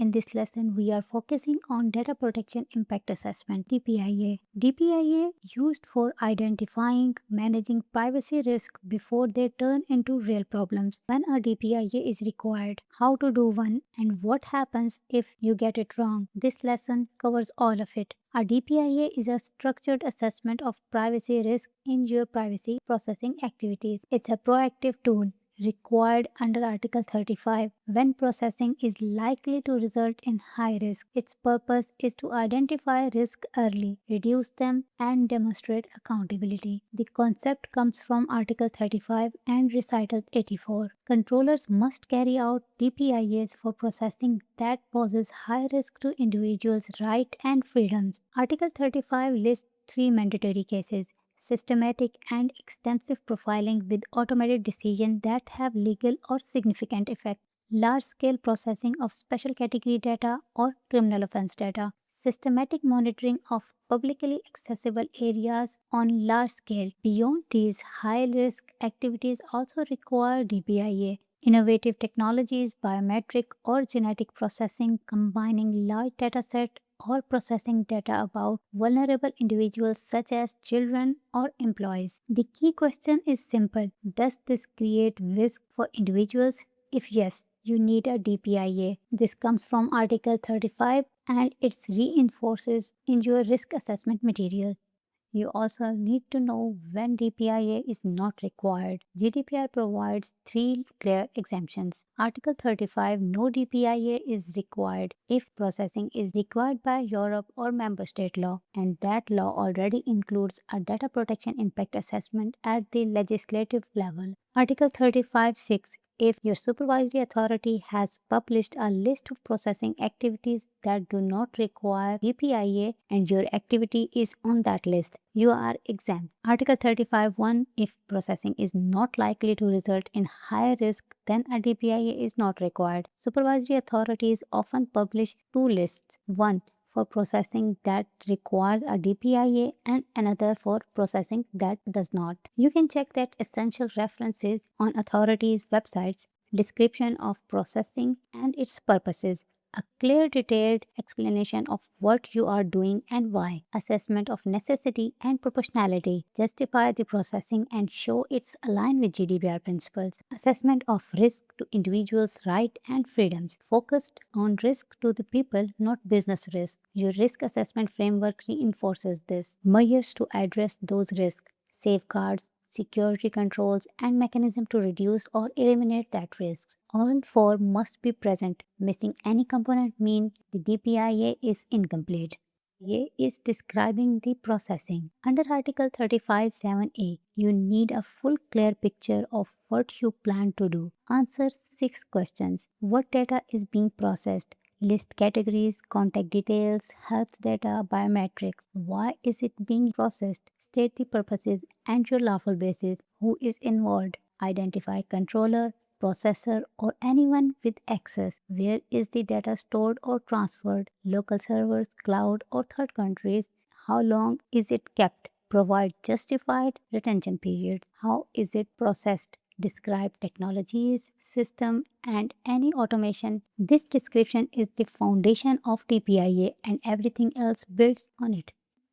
In this lesson, we are focusing on Data Protection Impact Assessment (DPIA). DPIA used for identifying, managing privacy risk before they turn into real problems. When a DPIA is required, how to do one, and what happens if you get it wrong. This lesson covers all of it. A DPIA is a structured assessment of privacy risk in your privacy processing activities. It's a proactive tool required under Article 35 when processing is likely to result in high risk. Its purpose is to identify risk early, reduce them, and demonstrate accountability. The concept comes from Article 35 and Recital 84. Controllers must carry out DPIAs for processing that poses high risk to individuals' rights and freedoms. Article 35 lists three mandatory cases: systematic and extensive profiling with automated decisions that have legal or significant effect, large-scale processing of special category data or criminal offense data, systematic monitoring of publicly accessible areas on large scale. Beyond these, high-risk activities also require DPIA. Innovative technologies, biometric or genetic processing combining large datasets or processing data about vulnerable individuals such as children or employees. The key question is simple: does this create risk for individuals? If yes, you need a DPIA. This comes from Article 35 and it reinforces in your risk assessment material. You also need to know when DPIA is not required. GDPR provides three clear exemptions. Article 35: no DPIA is required if processing is required by Europe or member state law, and that law already includes a data protection impact assessment at the legislative level. Article 35(6) if your supervisory authority has published a list of processing activities that do not require DPIA and your activity is on that list, you are exempt. Article 35(1) if processing is not likely to result in higher risk, then a DPIA is not required. Supervisory authorities often publish two lists: one for processing that requires a DPIA and another for processing that does not. You can check that essential references on authorities' websites, description of processing and its purposes, a clear detailed explanation of what you are doing and why, assessment of necessity and proportionality, justify the processing and show it's aligned with GDPR principles, assessment of risk to individuals' rights and freedoms, focused on risk to the people, not business risk. Your risk assessment framework reinforces this. Measures to address those risks, safeguards, security controls, and mechanism to reduce or eliminate that risk. All four must be present. Missing any component means the DPIA is incomplete. A is describing the processing. Under Article 35(7)(a), you need a full clear picture of what you plan to do. Answer 6 questions. What data is being processed? List categories, contact details, health data, biometrics. Why is it being processed? State the purposes and your lawful basis. Who is involved? Identify controller, processor, or anyone with access. Where is the data stored or transferred? Local servers, cloud, or third countries. How long is it kept? Provide justified retention period. How is it processed? Describe technologies, system, and any automation. This description is the foundation of DPIA and everything else builds on it.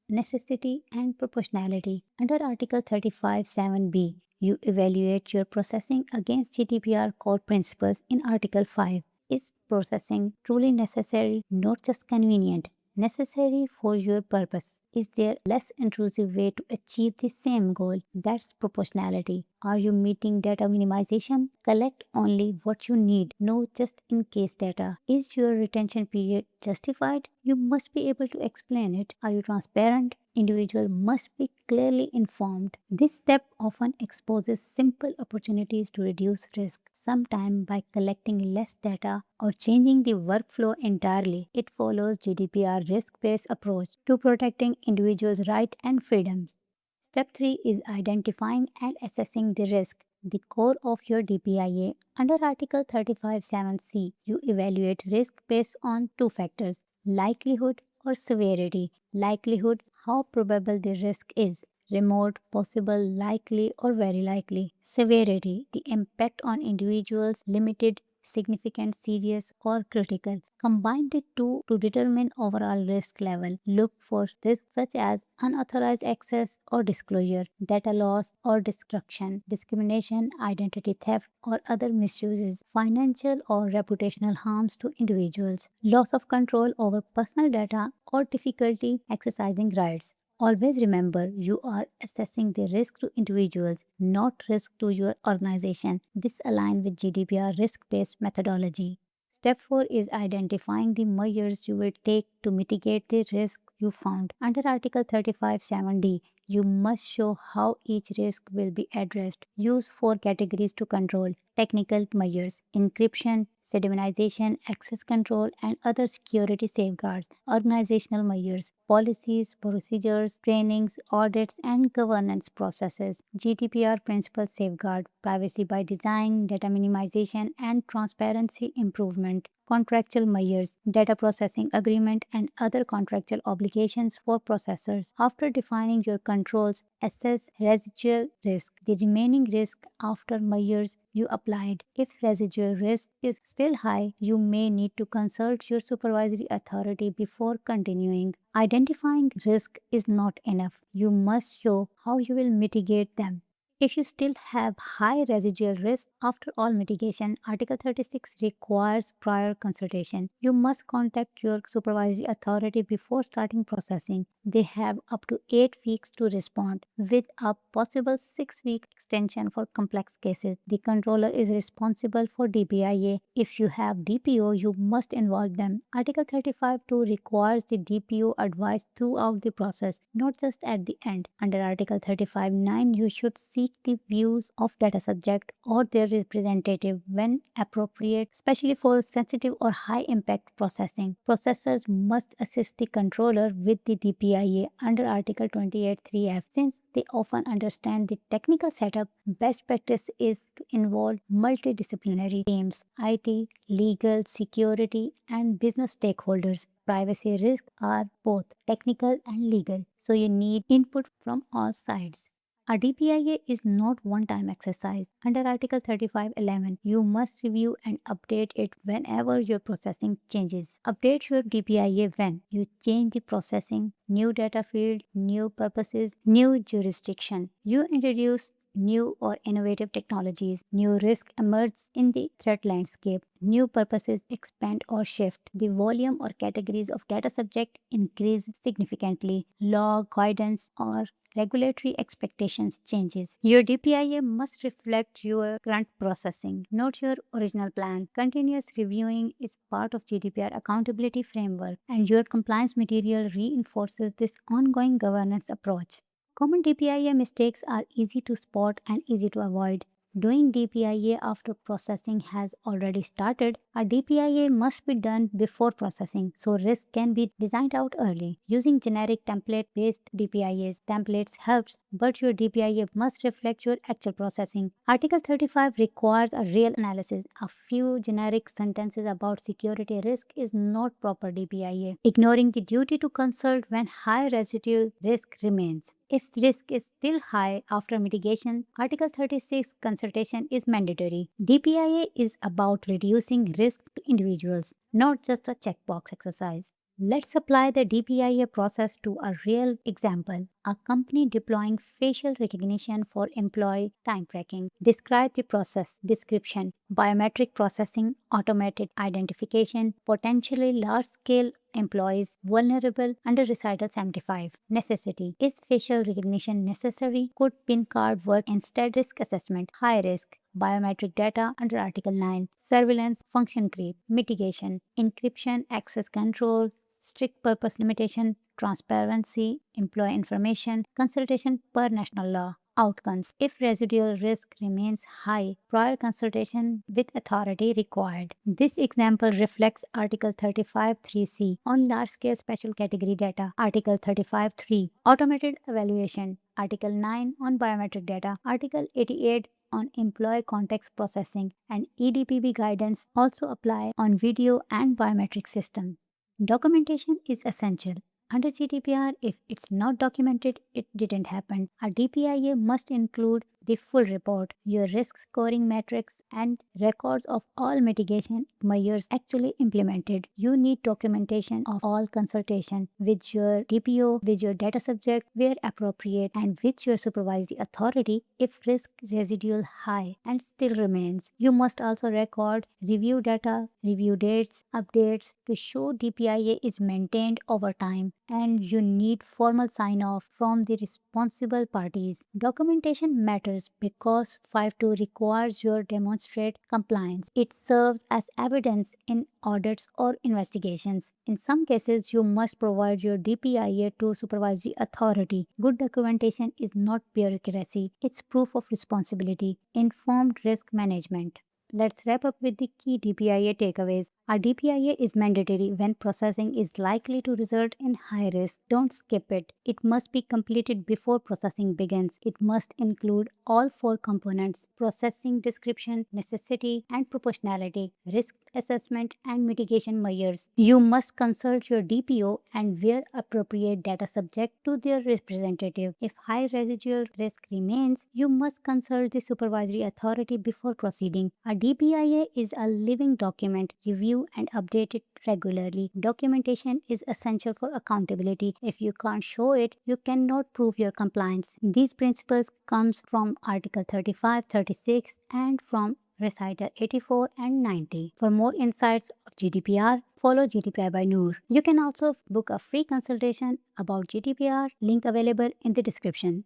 Necessity and proportionality. Under Article 35(7)(b), you evaluate your processing against GDPR core principles in Article 5. Is processing truly necessary, not just convenient? Necessary for your purpose? Is there a less intrusive way to achieve the same goal? That's proportionality. Are you meeting data minimization? Collect only what you need, no just in case data. Is your retention period justified? You must be able to explain it. Are you transparent? Individual must be clearly informed. This step often exposes simple opportunities to reduce risk, sometimes by collecting less data or changing the workflow entirely. It follows GDPR risk-based approach to protecting individuals' rights and freedoms. Step 3 is identifying and assessing the risk, the core of your DPIA. Under Article 35(7)(c), you evaluate risk based on two factors: likelihood or severity. Likelihood: how probable the risk is. Remote, possible, likely, or very likely. Severity: the impact on individuals, limited, significant, serious, or critical. Combine the two to determine overall risk level. Look for risks such as unauthorized access or disclosure, data loss or destruction, discrimination, identity theft, or other misuses, financial or reputational harms to individuals, loss of control over personal data, or difficulty exercising rights. Always remember you are assessing the risk to individuals, not risk to your organization. This aligns with GDPR risk based methodology. Step 4 is identifying the measures you will take to mitigate the risk you found. Under Article 35(7)(d), you must show how each risk will be addressed. Use four categories to control: technical measures, encryption, pseudonymization, access control, and other security safeguards; organizational measures, policies, procedures, trainings, audits, and governance processes; GDPR principles safeguard, privacy by design, data minimization, and transparency improvement; contractual measures, data processing agreement, and other contractual obligations for processors. After defining your controls, assess residual risk, the remaining risk after measures you applied. If residual risk is still high, you may need to consult your supervisory authority before continuing. Identifying risk is not enough. You must show how you will mitigate them. If you still have high residual risk after all mitigation, Article 36 requires prior consultation. You must contact your supervisory authority before starting processing. They have up to 8 weeks to respond, with a possible 6-week extension for complex cases. The controller is responsible for DPIA. If you have DPO, you must involve them. Article 35(2) requires the DPO advice throughout the process, not just at the end. Under Article 35(9), you should seek the views of data subject or their representative when appropriate, especially for sensitive or high impact processing. Processors must assist the controller with the DPIA under Article 28(3)(f). Since they often understand the technical setup, best practice is to involve multidisciplinary teams: IT, legal, security, and business stakeholders. Privacy risks are both technical and legal, so you need input from all sides. A DPIA is not one-time exercise. Under Article 35(11), you must review and update it whenever your processing changes. Update your DPIA when you change the processing, new data field, new purposes, new jurisdiction. You introduce new or innovative technologies, new risk emerge in the threat landscape, new purposes expand or shift, the volume or categories of data subject increase significantly, law, guidance, or regulatory expectations changes. Your DPIA must reflect your current processing, not your original plan. Continuous reviewing is part of GDPR accountability framework, and your compliance material reinforces this ongoing governance approach. Common DPIA mistakes are easy to spot and easy to avoid. Doing DPIA after processing has already started. A DPIA must be done before processing, so risk can be designed out early. Using generic template-based DPIAs templates helps, but your DPIA must reflect your actual processing. Article 35 requires a real analysis. A few generic sentences about security risk is not proper DPIA. Ignoring the duty to consult when high residual risk remains. If risk is still high after mitigation, Article 36 consultation is mandatory. DPIA is about reducing risk to individuals, not just a checkbox exercise. Let's apply the DPIA process to a real example. A company deploying facial recognition for employee time tracking. Describe the process. Description: biometric processing, automated identification, potentially large scale employees vulnerable under Recital 75. Necessity: is facial recognition necessary? Could PIN card work instead? Risk assessment: high risk. Biometric data under Article 9. Surveillance, function creep. Mitigation: encryption, access control, strict purpose limitation, transparency, employee information, consultation per national law. Outcomes: if residual risk remains high, prior consultation with authority required. This example reflects Article 35(3)(c) on large-scale special category data, Article 35(3) automated evaluation, Article 9 on biometric data, Article 88 on employee context processing, and EDPB guidance also apply on video and biometric systems. Documentation is essential. Under GDPR, if it's not documented, it didn't happen. A DPIA must include the full report, your risk scoring metrics, and records of all mitigation measures actually implemented. You need documentation of all consultation with your DPO, with your data subject where appropriate, and with your supervisory authority if risk residual high and still remains. You must also record review data, review dates, updates to show DPIA is maintained over time, and you need formal sign off from the responsible parties. Documentation matters because 52 requires you demonstrate compliance. It serves as evidence in audits or investigations. In some cases, you must provide your DPIA to supervisory authority. Good documentation is not bureaucracy, it's proof of responsibility, informed risk management. Let's wrap up with the key DPIA takeaways. A DPIA is mandatory when processing is likely to result in high risk. Don't skip it. It must be completed before processing begins. It must include all four components: processing description, necessity and proportionality, risk assessment, and mitigation measures. You must consult your DPO and, where appropriate, data subject to their representative. If high residual risk remains, you must consult the supervisory authority before proceeding. A DPIA is a living document. Review and update it regularly. Documentation is essential for accountability. If you can't show it, you cannot prove your compliance. These principles comes from Article 35, 36 and from Recital 84 and 90. For more insights of GDPR, follow GDPR by Noor. You can also book a free consultation about GDPR, link available in the description.